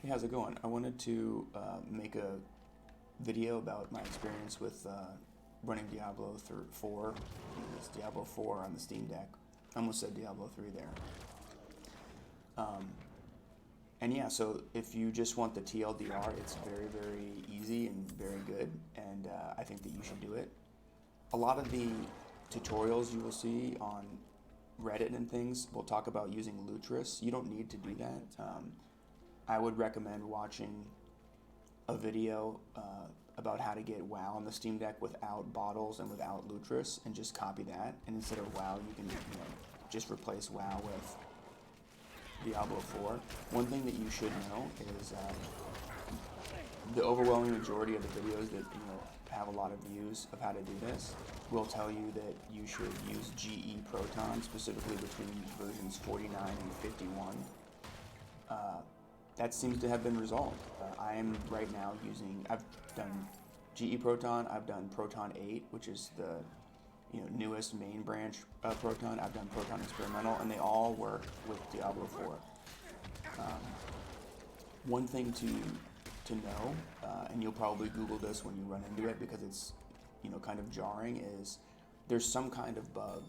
Hey, how's it going? I wanted to make a video about my experience with running Diablo 4. It's Diablo 4 on the Steam Deck. I almost said Diablo 3 there. Um, and yeah, so if you just want the TLDR, it's very, very easy and very good, and I think that you should do it. A lot of the tutorials you will see on Reddit and things will talk about using Lutris. You don't need to do that. I would recommend watching a video about how to get WoW on the Steam Deck without bottles and without Lutris, and just copy that. And instead of WoW, you can just replace WoW with Diablo 4. One thing that you should know is the overwhelming majority of the videos that have a lot of views of how to do this will tell you that you should use GE Proton, specifically between versions 49 and 51. That seems to have been resolved. I am right now I've done GE Proton, I've done Proton 8, which is the newest main branch of Proton. I've done Proton Experimental, and they all work with Diablo 4. One thing to know, and you'll probably Google this when you run into it because it's kind of jarring, is there's some kind of bug,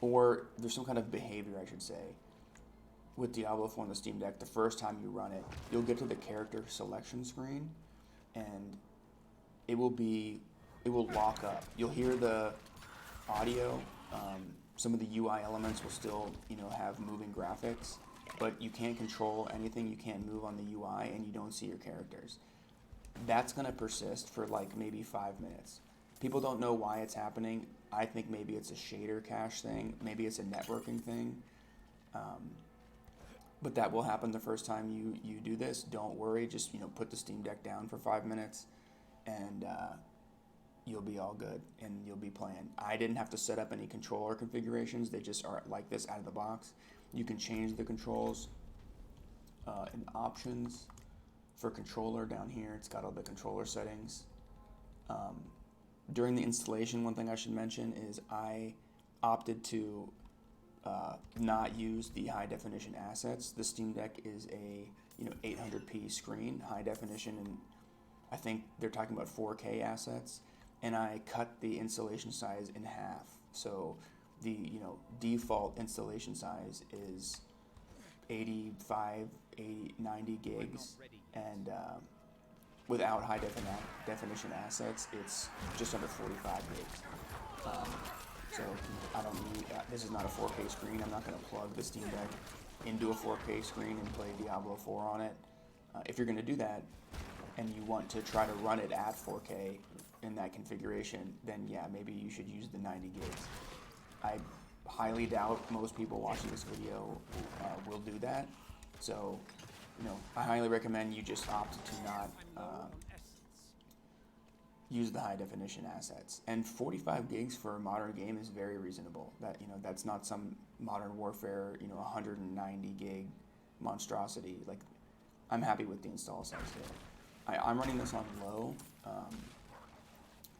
or there's some kind of behavior, I should say, with Diablo 4 on the Steam Deck. The first time you run it, you'll get to the character selection screen, and it will lock up. You'll hear the audio. Some of the UI elements will still have moving graphics, but you can't control anything. You can't move on the UI, and you don't see your characters. That's going to persist for like maybe 5 minutes. People don't know why it's happening. I think maybe it's a shader cache thing. Maybe it's a networking thing. But that will happen the first time you do this. Don't worry. Just put the Steam Deck down for 5 minutes, and you'll be all good, and you'll be playing. I didn't have to set up any controller configurations. They just are like this out of the box. You can change the controls in options for controller down here. It's got all the controller settings. During the installation, one thing I should mention is I opted to not use the high definition assets. The Steam Deck is a 800p screen, high definition, and I think they're talking about 4K assets. And I cut the installation size in half. So the default installation size is 85, 80, 90 gigs, and without high definition assets, it's just under 45 gigs. So I don't need, this is not a 4K screen. I'm not going to plug the Steam Deck into a 4K screen and play Diablo 4 on it. If you're going to do that and you want to try to run it at 4K in that configuration, then yeah, maybe you should use the 90 gigs. I highly doubt most people watching this video will do that. So, I highly recommend you just opt to not use the high definition assets. And 45 gigs for a modern game is very reasonable. That's not some Modern Warfare 190 gig monstrosity. Like, I'm happy with the install size here. I'm running this on low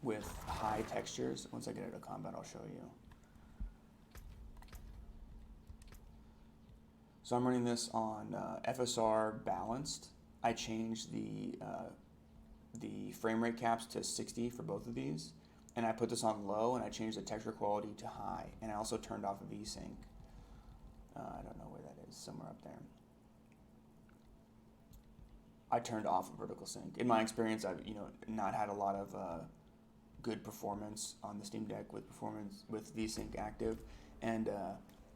with high textures. Once I get into combat, I'll show you. So I'm running this on FSR balanced. I changed the frame rate caps to 60 for both of these, and I put this on low, and I changed the texture quality to high, and I also turned off VSync. I don't know where that is, somewhere up there. I turned off vertical sync. In my experience, I've not had a lot of good performance on the Steam Deck with VSync active, and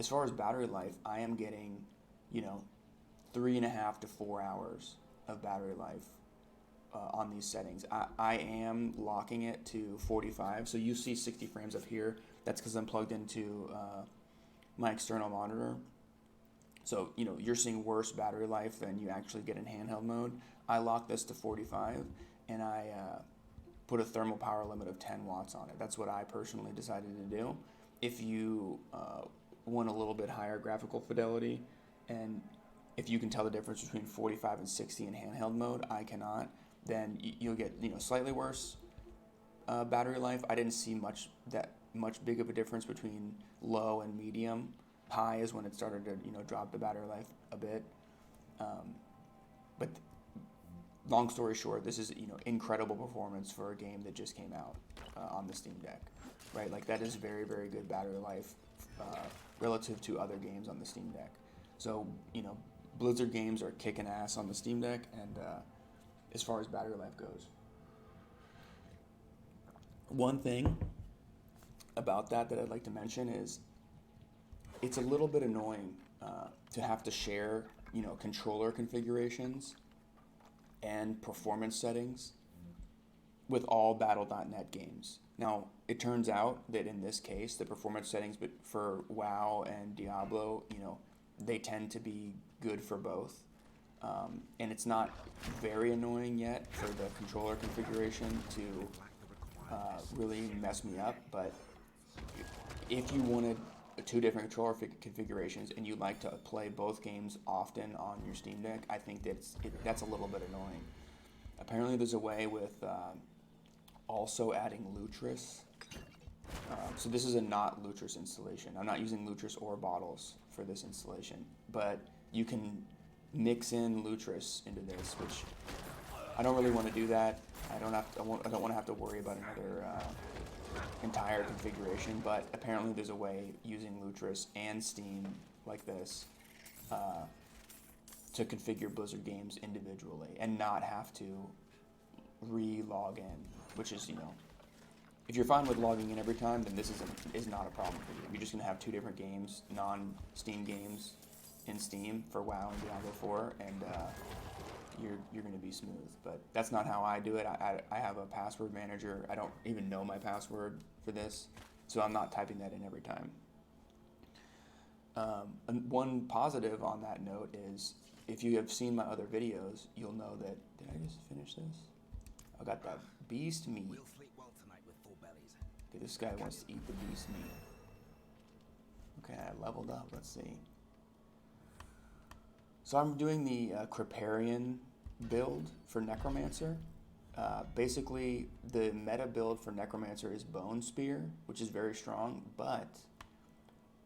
as far as battery life, I am getting 3.5 to 4 hours of battery life on these settings. I am locking it to 45, so you see 60 frames up here. That's because I'm plugged into my external monitor. So you're seeing worse battery life than you actually get in handheld mode. I locked this to 45, and I put a thermal power limit of 10 watts on it. That's what I personally decided to do. If you want a little bit higher graphical fidelity, and if you can tell the difference between 45 and 60 in handheld mode, I cannot, then you'll get slightly worse battery life. I didn't see much big of a difference between low and medium. High is when it started to drop the battery life a bit. But long story short, this is incredible performance for a game that just came out on the Steam Deck, right? Like that is very, very good battery life relative to other games on the Steam Deck. So Blizzard games are kicking ass on the Steam Deck, and as far as battery life goes, one thing about that I'd like to mention is it's a little bit annoying to have to share controller configurations and performance settings with all Battle.net games. Now, it turns out that in this case, the performance settings for WoW and Diablo, they tend to be good for both. And it's not very annoying yet for the controller configuration to really mess me up, but if you wanted two different controller configurations and you'd like to play both games often on your Steam Deck, I think that's a little bit annoying. Apparently there's a way with also adding Lutris. So this is a not Lutris installation. I'm not using Lutris or bottles for this installation, but you can mix in Lutris into this, which I don't really want to do that. I don't want to have to worry about another entire configuration, but apparently there's a way using Lutris and Steam like this to configure Blizzard games individually and not have to re-log in, which is, if you're fine with logging in every time, then this is not a problem for you. You're just going to have two different games, non-Steam games in Steam for WoW and Diablo 4, and you're going to be smooth. But that's not how I do it. I have a password manager. I don't even know my password for this, so I'm not typing that in every time. And one positive on that note is, if you have seen my other videos, you'll know that, did I just finish this? I got that beast meat. We'll sleep well tonight with full bellies. Okay, this guy wants to eat the beast meat. Okay, I leveled up. Let's see. So I'm doing the Creparian build for Necromancer. Basically, the meta build for Necromancer is Bone Spear, which is very strong, but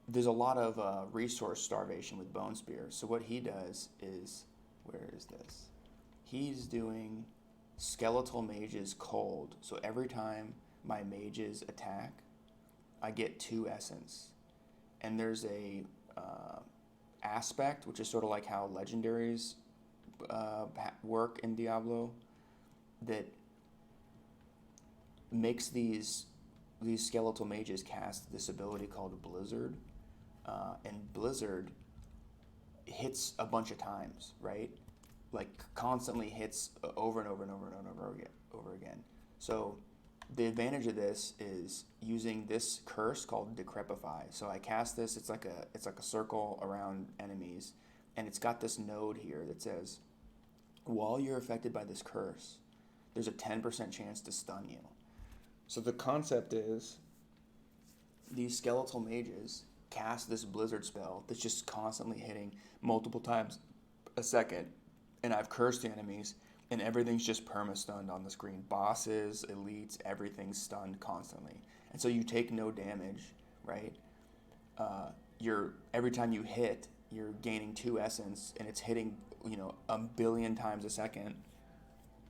there's a lot of resource starvation with Bone Spear. So what he does is, where is this? He's doing Skeletal Mages cold. So every time my mages attack, I get 2 essence. And there's a aspect, which is sort of like how legendaries work in Diablo, that makes these skeletal mages cast this ability called Blizzard, and Blizzard hits a bunch of times, right? Like constantly hits over and over and over and over again. So the advantage of this is using this curse called Decrepify. So I cast this. It's like a circle around enemies, and it's got this node here that says, while you're affected by this curse, there's a 10% chance to stun you. So the concept is, these skeletal mages cast this Blizzard spell that's just constantly hitting multiple times a second, and I've cursed the enemies, and everything's just perma-stunned on the screen. Bosses, elites, everything's stunned constantly. And so you take no damage, right? Every time you hit, you're gaining 2 essence, and it's hitting, a billion times a second.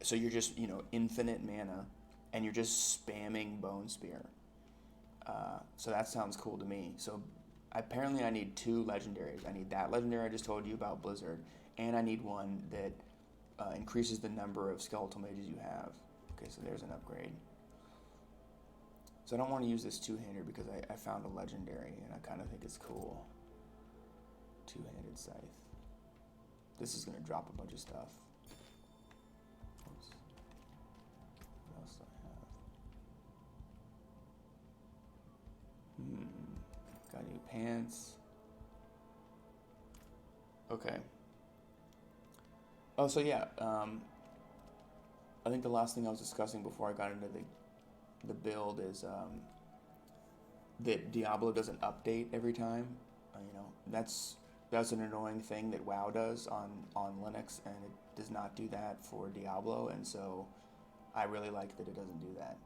So you're just, infinite mana, and you're just spamming Bone Spear. So that sounds cool to me. So apparently I need 2 legendaries. I need that legendary I just told you about, Blizzard, and I need one that increases the number of skeletal mages you have. Okay, so there's an upgrade. So I don't want to use this two-hander because I found a legendary, and I kind of think it's cool. Two-handed scythe. This is going to drop a bunch of stuff. Oops. What else do I have? Got new pants. Okay. Oh, so yeah, I think the last thing I was discussing before I got into the build is that Diablo doesn't update every time. That's an annoying thing that WoW does on Linux, and it does not do that for Diablo, and so I really like that it doesn't do that.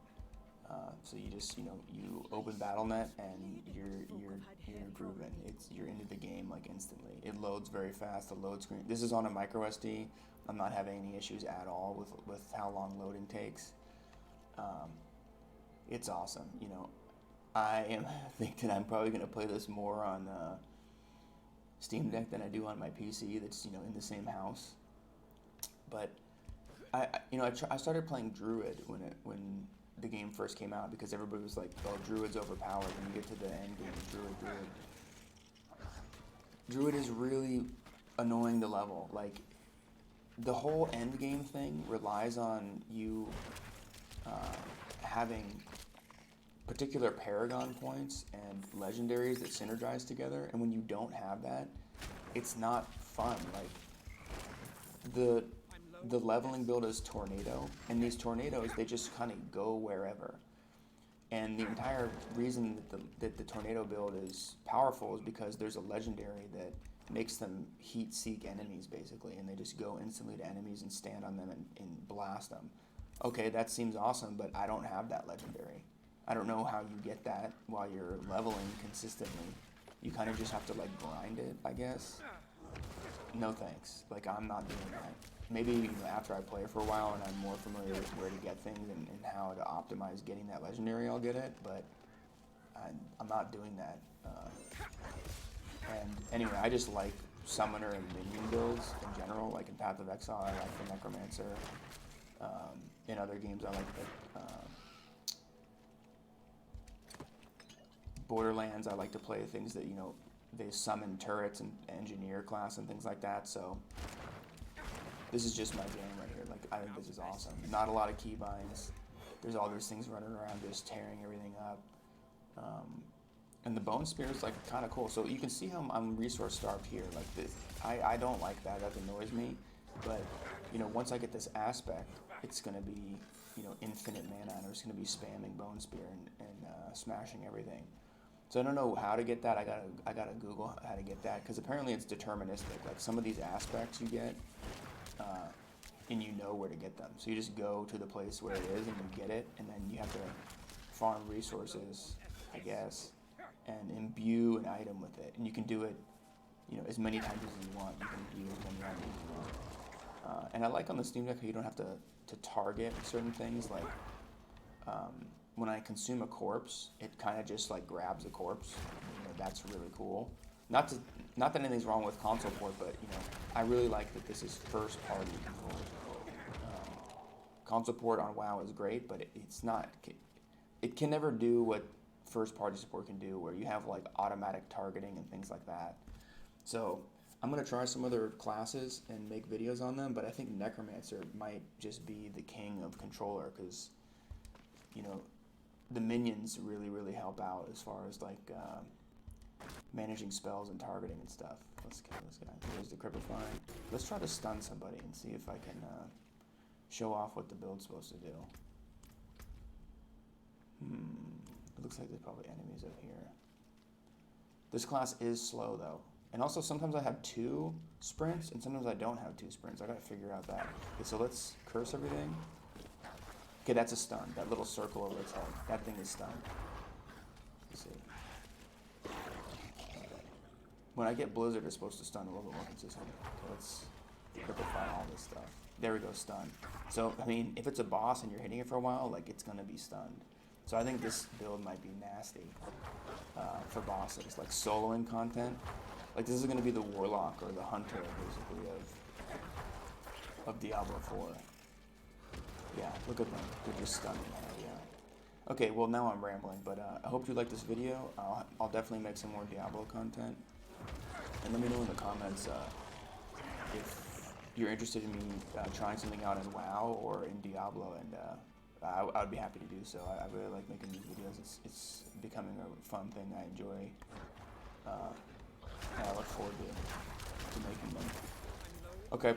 So you just you open Battle.net and you're grooving. You're into the game like instantly. It loads very fast. The load screen. This is on a micro SD. I'm not having any issues at all with how long loading takes. It's awesome. You know, I am thinking I'm probably going to play this more on Steam Deck than I do on my PC. That's, you know, in the same house. But I started playing Druid when the game first came out because everybody was like, "Oh, Druid's overpowered." When you get to the end game, Druid is really annoying to level. Like, the whole end game thing relies on you having particular Paragon points and legendaries that synergize together, and when you don't have that, it's not fun. Like, the leveling build is Tornado, and these tornadoes, they just kind of go wherever. And the entire reason that the tornado build is powerful is because there's a legendary that makes them heat seek enemies, basically, and they just go instantly to enemies and stand on them and blast them. Okay, that seems awesome, but I don't have that legendary. I don't know how you get that while you're leveling consistently. You kind of just have to, like, grind it, I guess. No thanks. Like, I'm not doing that. Maybe, you know, after I play for a while and I'm more familiar with where to get things and how to optimize getting that legendary, I'll get it, but I'm not doing that. And anyway, I just like summoner and minion builds in general. Like in Path of Exile, I like the Necromancer. In other games, I like the Borderlands. I like to play things that, you know, they summon turrets and engineer class and things like that. So this is just my game right here. Like, I think this is awesome. Not a lot of keybinds. There's all these things running around just tearing everything up. And the bone spear is, like, kind of cool. So you can see how I'm resource starved here. Like, this, I don't like that. That annoys me. But, you know, once I get this aspect, it's going to be, you know, infinite mana. And I'm just going to be spamming bone spear and smashing everything. So I don't know how to get that. I gotta Google how to get that, because apparently it's deterministic. Like, some of these aspects you get, and you know where to get them. So you just go to the place where it is and you get it, and then you have to farm resources, I guess, and imbue an item with it. And you can do it, you know, as many times as you want. You can imbue as many items as you want. And I like on the Steam Deck how you don't have to target certain things. Like, when I consume a corpse, it kind of just, like, grabs the corpse. You know, that's really cool. Not that anything's wrong with console port, but, you know, I really like that this is first party control. Console port on WoW is great, but it's not. It can never do what first party support can do, where you have, like, automatic targeting and things like that. So I'm gonna try some other classes and make videos on them, but I think Necromancer might just be the king of controller, because, you know, the minions really help out as far as, like, managing spells and targeting and stuff. Let's kill this guy. There's the Cripifying. Let's try to stun somebody and see if I can show off what the build's supposed to do. It looks like there's probably enemies up here. This class is slow, though. And also, sometimes I have 2 sprints, and sometimes I don't have 2 sprints. I gotta figure out that. Okay, so let's curse everything. Okay, that's a stun. That little circle over its head. That thing is stunned. Let's see. When I get Blizzard, it's supposed to stun a little bit more consistently. Okay, let's cripify all this stuff. There we go, stun. So, I mean, if it's a boss and you're hitting it for a while, like, it's gonna be stunned. So I think this build might be nasty for bosses, like soloing content. Like, this is gonna be the Warlock or the Hunter, basically, of Diablo 4. Yeah, look at them. They're just stunning. Yeah. Okay, well, now I'm rambling, but I hope you liked this video. I'll definitely make some more Diablo content. And let me know in the comments if you're interested in me trying something out in WoW or in Diablo, and I would be happy to do so. I really like making these videos. It's becoming a fun thing I enjoy, and I look forward to making them. Okay.